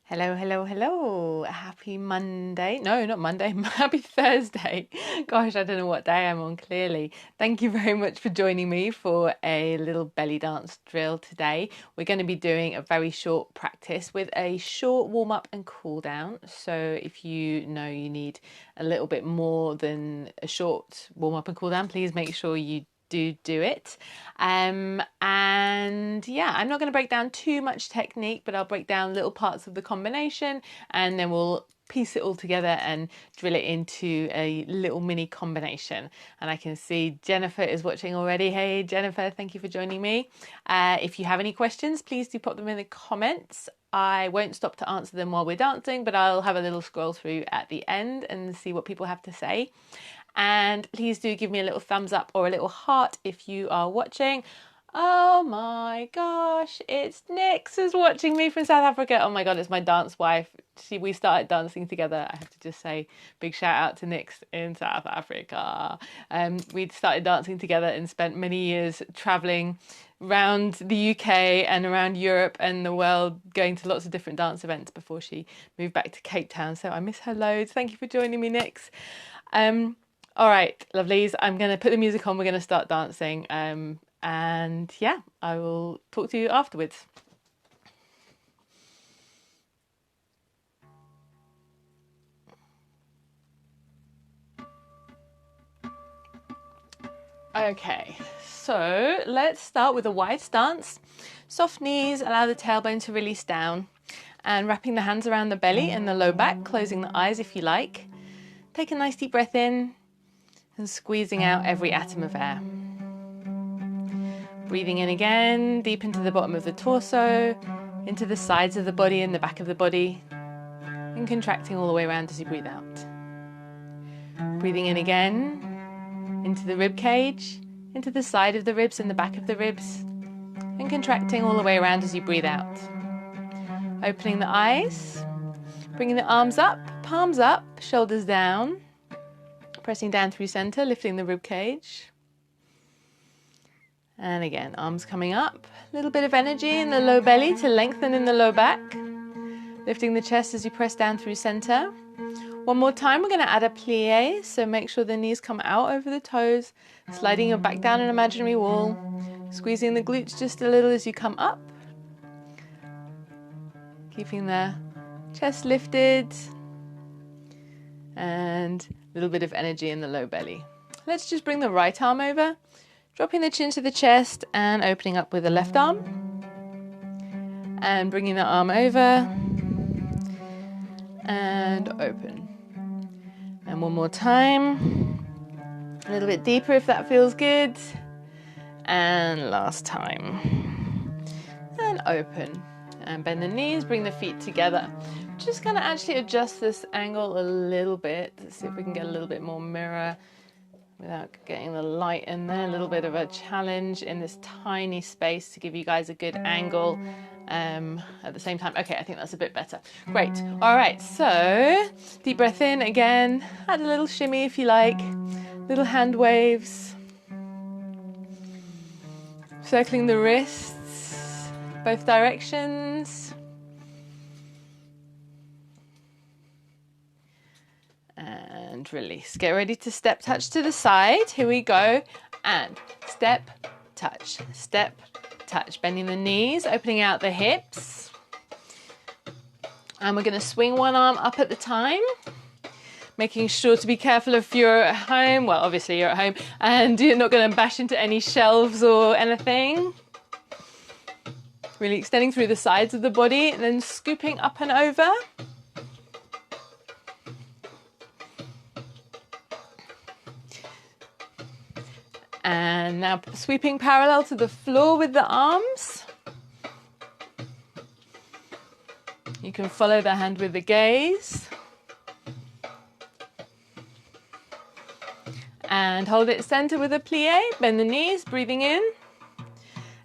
Hello, hello, hello. Happy Monday. No, not Monday. Happy Thursday. Gosh, I don't know what day I'm on clearly. Thank you very much for joining me for a little belly dance drill today. We're going to be doing a very short practice with a short warm up and cool down. So if you know you need a little bit more than a short warm up and cool down, please make sure you do it. And yeah, I'm not going to break down too much technique, but I'll break down little parts of the combination and then we'll piece it all together and drill it into a little mini combination. And I can see Jennifer is watching already. Hey Jennifer, thank you for joining me. If you have any questions, please do pop them in the comments. I won't stop to answer them while we're dancing, but I'll have a little scroll through at the end and see what people have to say. And please do give me a little thumbs up or a little heart if you are watching. Oh my gosh, it's Nix who's watching me from South Africa. Oh my god, it's my dance wife. We started dancing together. I have to just say big shout out to Nix in South Africa. We'd started dancing together and spent many years traveling around the UK and around Europe and the world, going to lots of different dance events before she moved back to Cape Town. So I miss her loads. Thank you for joining me, Nix. All right, lovelies, I'm going to put the music on. We're going to start dancing. And yeah, I will talk to you afterwards. Okay, so let's start with a wide stance. Soft knees, allow the tailbone to release down. And wrapping the hands around the belly and the low back, closing the eyes if you like. Take a nice deep breath in and squeezing out every atom of air. Breathing in again, deep into the bottom of the torso, into the sides of the body and the back of the body, and contracting all the way around as you breathe out. Breathing in again, into the rib cage, into the side of the ribs and the back of the ribs, and contracting all the way around as you breathe out. Opening the eyes, bringing the arms up, palms up, shoulders down, pressing down through center, lifting the rib cage. And again, arms coming up, a little bit of energy in the low belly to lengthen in the low back. Lifting the chest as you press down through center. One more time, we're going to add a plie, so make sure the knees come out over the toes, sliding your back down an imaginary wall, squeezing the glutes just a little as you come up. Keeping the chest lifted and a little bit of energy in the low belly. Let's just bring the right arm over, dropping the chin to the chest and opening up with the left arm. And bringing the arm over and open. And one more time. A little bit deeper if that feels good. And last time. And open. And bend the knees, bring the feet together. Just going to actually adjust this angle a little bit. Let's see if we can get a little bit more mirror without getting the light in there. A little bit of a challenge in this tiny space to give you guys a good angle at the same time. Okay, I think that's a bit better. Great. All right, so deep breath in again. Add a little shimmy if you like. Little hand waves. Circling the wrists, both directions. And release. Get ready to step touch to the side. Here we go. And step, touch, step, touch. Bending the knees, opening out the hips. And we're going to swing one arm up at the time. Making sure to be careful if you're at home. Well, obviously you're at home. And you're not going to bash into any shelves or anything. Really extending through the sides of the body. And then scooping up and over. And now sweeping parallel to the floor with the arms. You can follow the hand with the gaze. And hold it center with a plie. Bend the knees, breathing in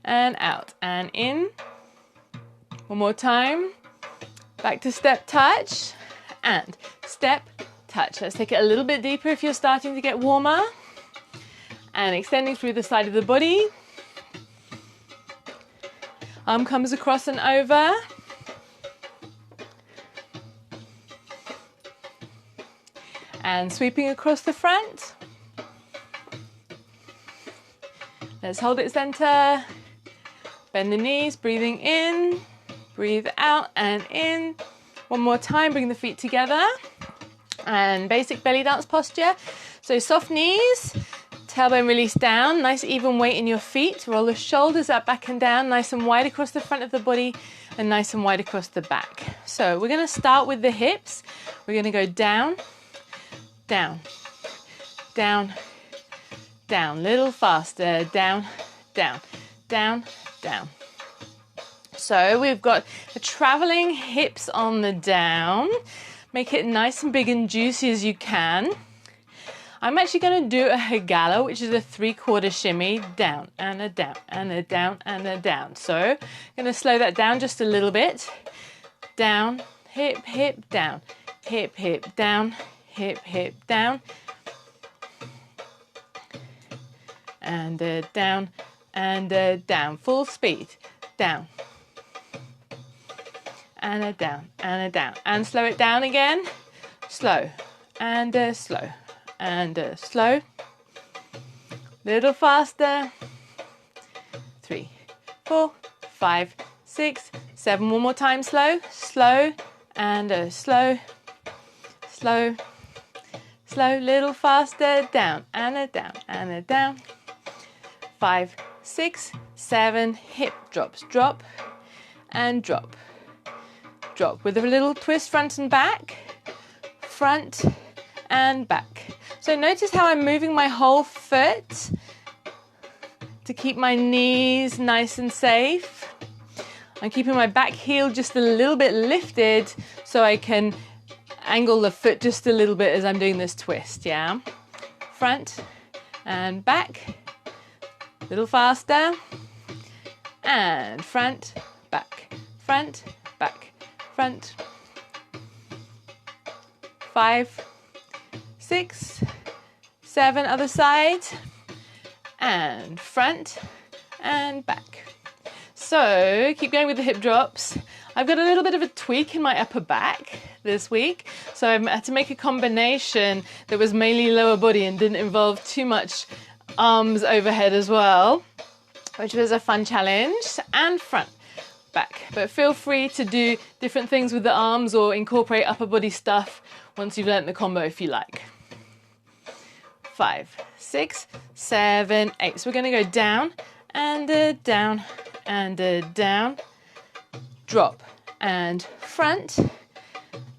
and out and in. One more time. Back to step touch and step touch. Let's take it a little bit deeper if you're starting to get warmer. And extending through the side of the body. Arm comes across and over. and sweeping across the front. Let's hold it center. Bend the knees, breathing in, breathe out and in. One more time, bring the feet together. And basic belly dance posture. So soft knees, tailbone release down, nice even weight in your feet. Roll the shoulders up, back and down, nice and wide across the front of the body and nice and wide across the back. So we're going to start with the hips. We're going to go down, down, down, down, little faster, down, down, down, down. So we've got the traveling hips on the down. Make it nice and big and juicy as you can. I'm actually going to do a hagala, which is a 3/4 shimmy, down and a down and a down and a down. So I'm going to slow that down just a little bit. Down, hip, hip, down, hip, hip, down, hip, hip, down. And a down and a down. Full speed. Down. And a down and a down. And slow it down again. Slow and a slow. And slow, little faster, 3, 4, 5, 6, 7, one more time, slow, slow, and slow, slow, slow, little faster, down, and a down, and a down, 5, 6, 7, hip drops, drop, and drop, drop, with a little twist front and back, front and back. So notice how I'm moving my whole foot to keep my knees nice and safe. I'm keeping my back heel just a little bit lifted so I can angle the foot just a little bit as I'm doing this twist, yeah? Front and back, a little faster, and front, back, front, back, front. 5, 6, 7, other side, and front and back. So keep going with the hip drops. I've got a little bit of a tweak in my upper back this week, so I had to make a combination that was mainly lower body and didn't involve too much arms overhead as well, which was a fun challenge, and front, back. But feel free to do different things with the arms or incorporate upper body stuff once you've learnt the combo if you like. 5, 6, 7, 8. So we're going to go down and down and down, drop and front,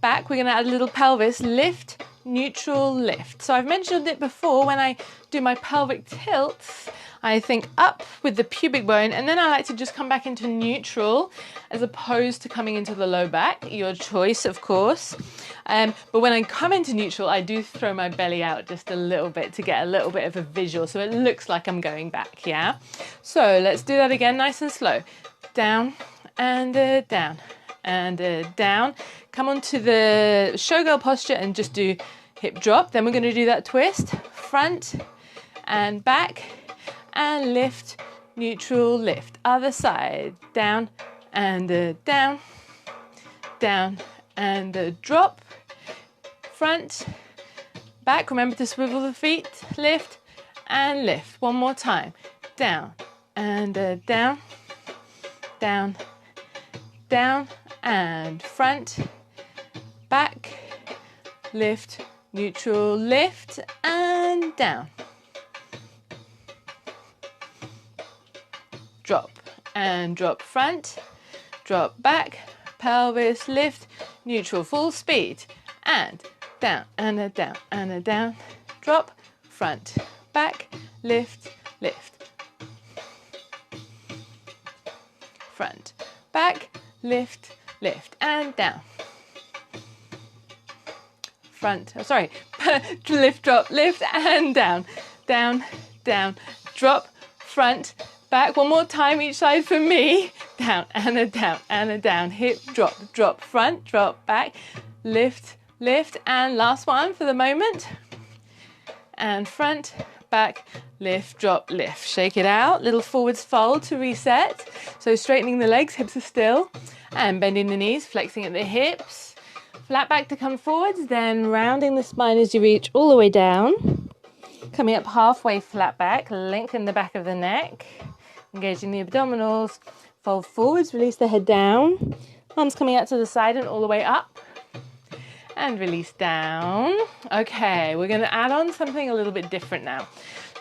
back. We're going to add a little pelvis lift, neutral lift. So I've mentioned it before, when I do my pelvic tilts, I think up with the pubic bone, and then I like to just come back into neutral as opposed to coming into the low back. Your choice, of course. But when I come into neutral, I do throw my belly out just a little bit to get a little bit of a visual, so it looks like I'm going back, yeah? So let's do that again, nice and slow. Down and down and down. Come onto the showgirl posture and just do hip drop. Then we're going to do that twist, front and back, and lift, neutral lift. Other side, down and down, down and drop, front, back. Remember to swivel the feet, lift and lift. One more time, down and down, down, down and front, back, lift, neutral lift and down. Drop and drop front, drop back, pelvis lift, neutral full speed, and down and a down and a down, drop, front, back, lift, lift, front, back, lift, lift, and down. Front, lift, drop, lift, and down, down, down, drop, front, back. One more time each side for me. Down and a down and a down. Hip drop, drop, front, drop, back, lift, lift, and last one for the moment. And front, back, lift, drop, lift. Shake it out. Little forwards fold to reset. So straightening the legs, hips are still, and bending the knees, flexing at the hips. Flat back to come forwards, then rounding the spine as you reach all the way down. Coming up halfway flat back, lengthen the back of the neck, engaging the abdominals. Fold forwards, release the head down. Arms coming out to the side and all the way up. And release down. Okay, we're going to add on something a little bit different now.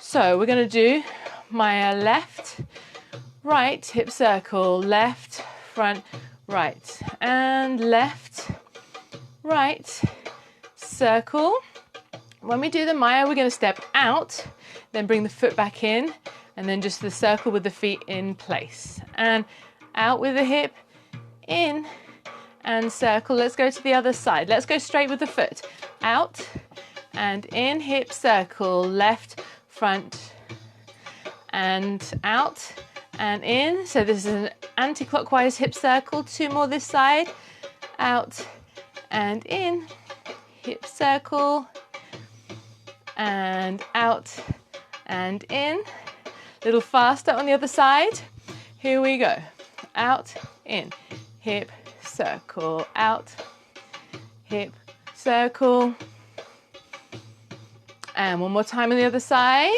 So we're going to do my left, right, hip circle, left, front, right, and left, right, circle. When we do the Maya, we're going to step out, then bring the foot back in, and then just the circle with the feet in place. And out with the hip, in, and circle. Let's go to the other side. Let's go straight with the foot. Out, and in, hip circle, left, front, and out, and in. So this is an anti-clockwise hip circle. 2 more this side. Out, and in, hip circle, and out, and in. A little faster on the other side. Here we go. Out, in, hip, circle, out, hip, circle. And one more time on the other side.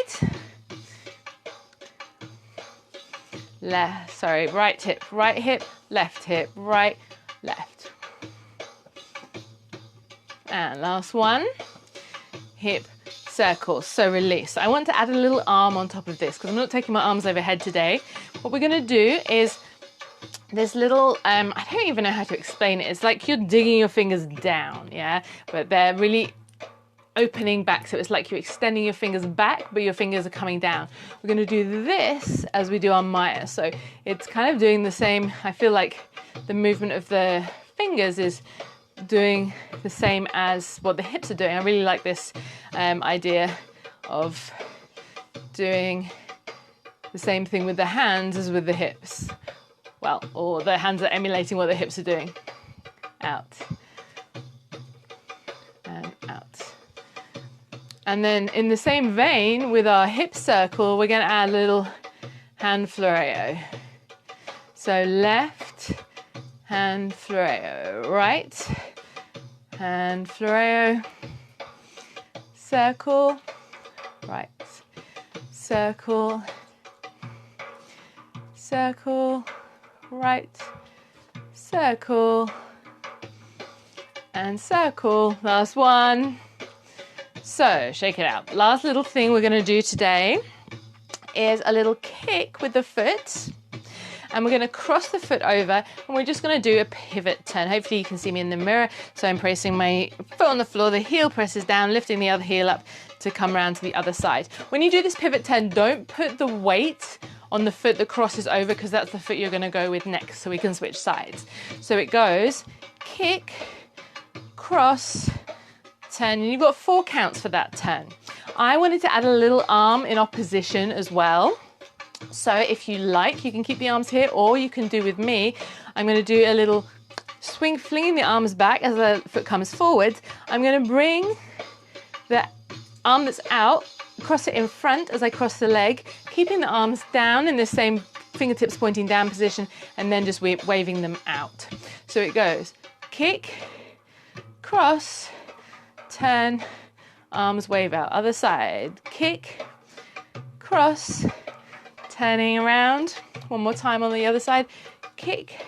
Right hip, left hip, right, left. And last one. Hip, circle. So release. I want to add a little arm on top of this because I'm not taking my arms overhead today. What we're going to do is this little, I don't even know how to explain it. It's like you're digging your fingers down, yeah? But they're really opening back. So it's like you're extending your fingers back, but your fingers are coming down. We're going to do this as we do our Maya. So it's kind of doing the same. I feel like the movement of the fingers is doing the same as what the hips are doing. I really like this idea of doing the same thing with the hands as with the hips. Well, or the hands are emulating what the hips are doing. Out. And out. And then in the same vein with our hip circle, we're going to add a little hand floreo. So left, hand floreo, right, hand floreo, circle, right, circle, circle, right, circle, and circle. Last one. So shake it out. Last little thing we're going to do today is a little kick with the foot. And we're going to cross the foot over and we're just going to do a pivot turn. Hopefully you can see me in the mirror. So I'm placing my foot on the floor, the heel presses down, lifting the other heel up to come around to the other side. When you do this pivot turn, don't put the weight on the foot that crosses over because that's the foot you're going to go with next, so we can switch sides. So it goes kick, cross, turn, and you've got 4 counts for that turn. I wanted to add a little arm in opposition as well. So if you like, you can keep the arms here, or you can do with me. I'm going to do a little swing, flinging the arms back as the foot comes forward. I'm going to bring the arm that's out, cross it in front as I cross the leg, keeping the arms down in the same fingertips pointing down position, and then just waving them out. So it goes kick, cross, turn, arms wave out. Other side, kick, cross, turning around. One more time on the other side, kick,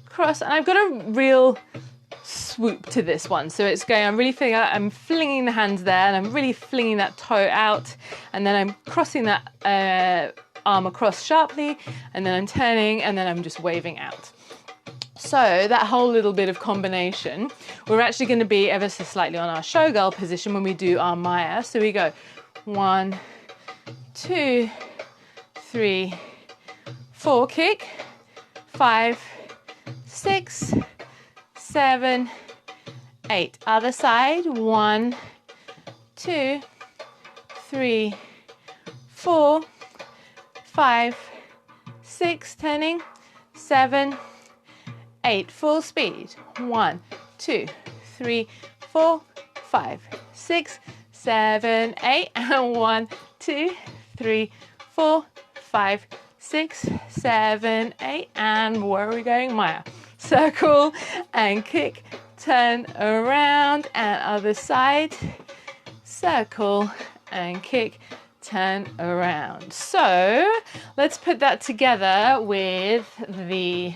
cross. And I've got a real swoop to this one. So it's going, I'm really feeling out, I'm flinging the hands there and I'm really flinging that toe out. And then I'm crossing that arm across sharply, and then I'm turning, and then I'm just waving out. So that whole little bit of combination, we're actually going to be ever so slightly on our showgirl position when we do our Maya. So we go 1, 2, 3, 4, kick, 5, 6, 7, 8. Other side, 1, 2, 3, 4, 5, 6, turning, 7, 8. Full speed. 1, 2, 3, 4, 5, 6, 7, 8. And 1, 2, 3, 4, 5, 6, 7, 8. And where are we going? Maya. Circle and kick, turn around, and other side, circle and kick, turn around. So let's put that together with the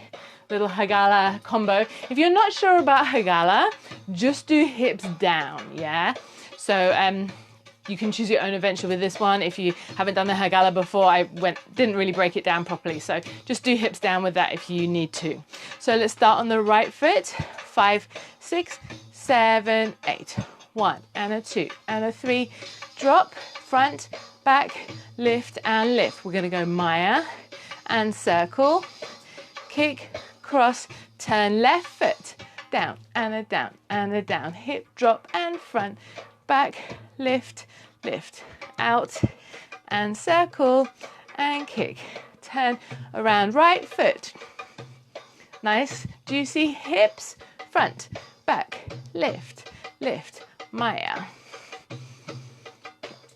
little Hagala combo. If you're not sure about Hagala, just do hips down, yeah? So you can choose your own adventure with this one. If you haven't done the Hagala before, I didn't really break it down properly. So just do hips down with that if you need to. So let's start on the right foot. 5, 6, 7, 8. 1 and a 2 and a 3. Drop, front, back, lift and lift. We're going to go Maya and circle, kick, cross, turn left foot, down and a down and a down. Hip drop and front, back, lift, lift, out and circle and kick. Turn around right foot. Nice, juicy hips, front, back, lift, lift, Maya.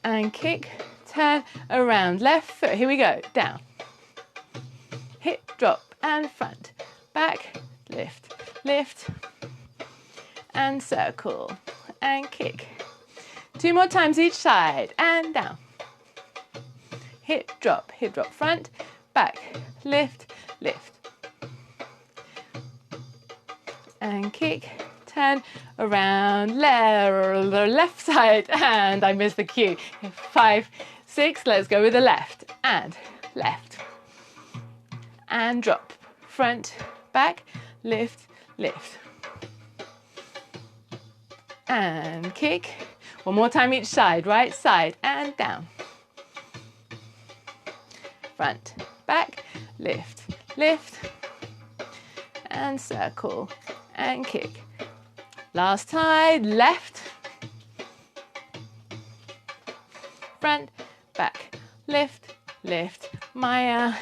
And kick, turn around left foot. Here we go, down. Hip drop and front, back, lift, lift, and circle and kick. 2 more times each side and down. Hip drop front, back, lift, lift. And kick, turn around left side, and I missed the cue. 5, 6, let's go with the left, and left. And drop, front, back, lift, lift. And kick. 1 more time each side, right side, and down. Front, back, lift, lift, and circle, and kick. Last side, left, front, back, lift, lift, Maya,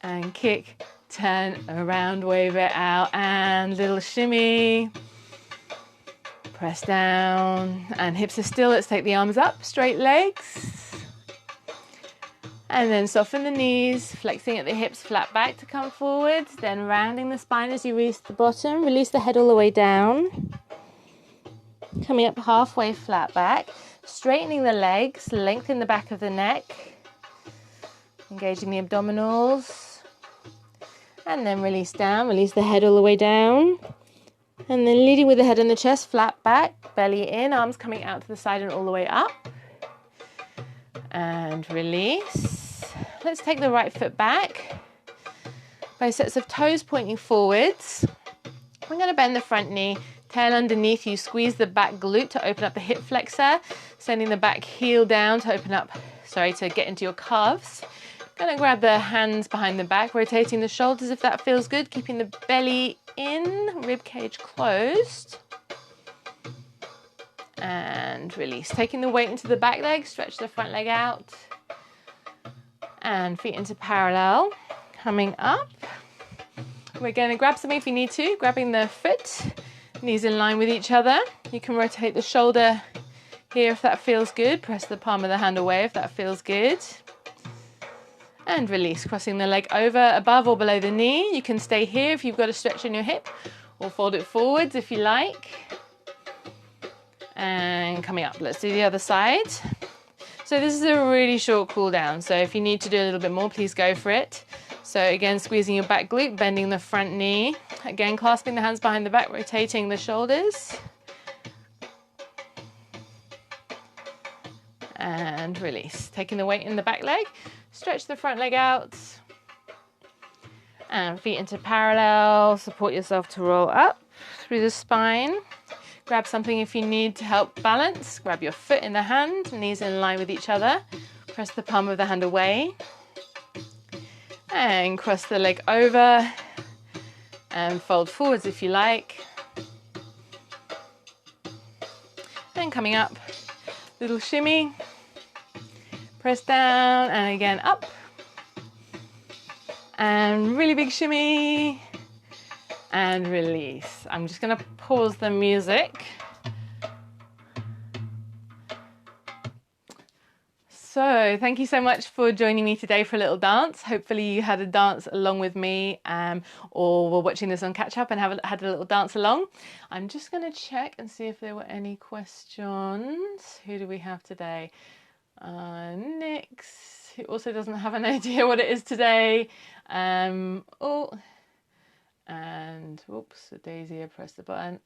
and kick, turn around, wave it out, and little shimmy. Press down, and hips are still. Let's take the arms up, straight legs. And then soften the knees, flexing at the hips, flat back to come forwards, then rounding the spine as you reach the bottom. Release the head all the way down. Coming up halfway flat back, straightening the legs, lengthen the back of the neck, engaging the abdominals. And then release down, release the head all the way down. And then leading with the head and the chest, flat back, belly in, arms coming out to the side and all the way up. And release. Let's take the right foot back. Biceps of toes pointing forwards. We're going to bend the front knee, tail underneath you, squeeze the back glute to open up the hip flexor, sending the back heel down to open up, to get into your calves. Going to grab the hands behind the back, rotating the shoulders if that feels good, keeping the belly in, rib cage closed. And release. Taking the weight into the back leg, stretch the front leg out. And feet into parallel. Coming up. We're going to grab something if you need to, grabbing the foot, knees in line with each other. You can rotate the shoulder here if that feels good. Press the palm of the hand away if that feels good. And release, crossing the leg over, above or below the knee. You can stay here if you've got a stretch in your hip, or fold it forwards if you like. And coming up, let's do the other side. So this is a really short cool down, so if you need to do a little bit more, please go for it. So again, squeezing your back glute, bending the front knee. Again, clasping the hands behind the back, rotating the shoulders. And release, taking the weight in the back leg. Stretch the front leg out and feet into parallel. Support yourself to roll up through the spine. Grab something if you need to help balance. Grab your foot in the hand, knees in line with each other. Press the palm of the hand away. And cross the leg over and fold forwards if you like. And coming up, little shimmy. Press down and again up. And really big shimmy. And release. I'm just going to pause the music. So thank you so much for joining me today for a little dance. Hopefully you had a dance along with me, or were watching this on catch up and had a little dance along. I'm just going to check and see if there were any questions. Who do we have today? Nix, who also doesn't have an idea what it is today. Oh, and whoops, Daisy, I pressed the button.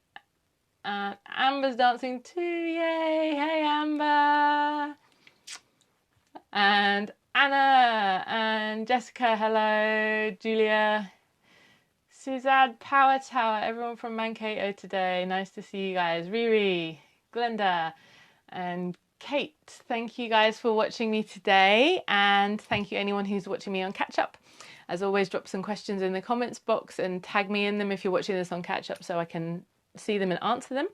And Amber's dancing too, yay! Hey, Amber! And Anna and Jessica, hello. Julia, Suzanne, Power Tower, everyone from Mankato today. Nice to see you guys. Riri, Glenda, and Kate. Thank you guys for watching me today, and thank you anyone who's watching me on catch up. As always, drop some questions in the comments box and tag me in them if you're watching this on catch up so I can see them and answer them.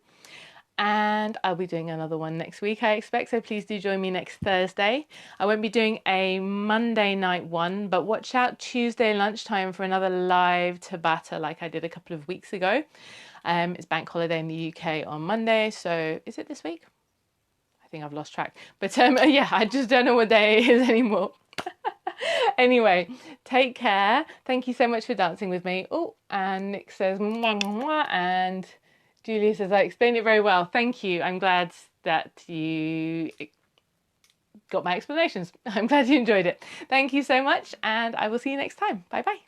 And I'll be doing another one next week, I expect, so please do join me next Thursday. I won't be doing a Monday night one, but watch out Tuesday lunchtime for another live Tabata like I did a couple of weeks ago. It's bank holiday in the UK on Monday, so is it this week? I think I've lost track. But yeah, I just don't know what day it is anymore. Anyway, take care. Thank you so much for dancing with me. Oh, and Nick says mwah, mwah, and Julia says, I explained it very well. Thank you. I'm glad that you got my explanations. I'm glad you enjoyed it. Thank you so much, and I will see you next time. Bye bye.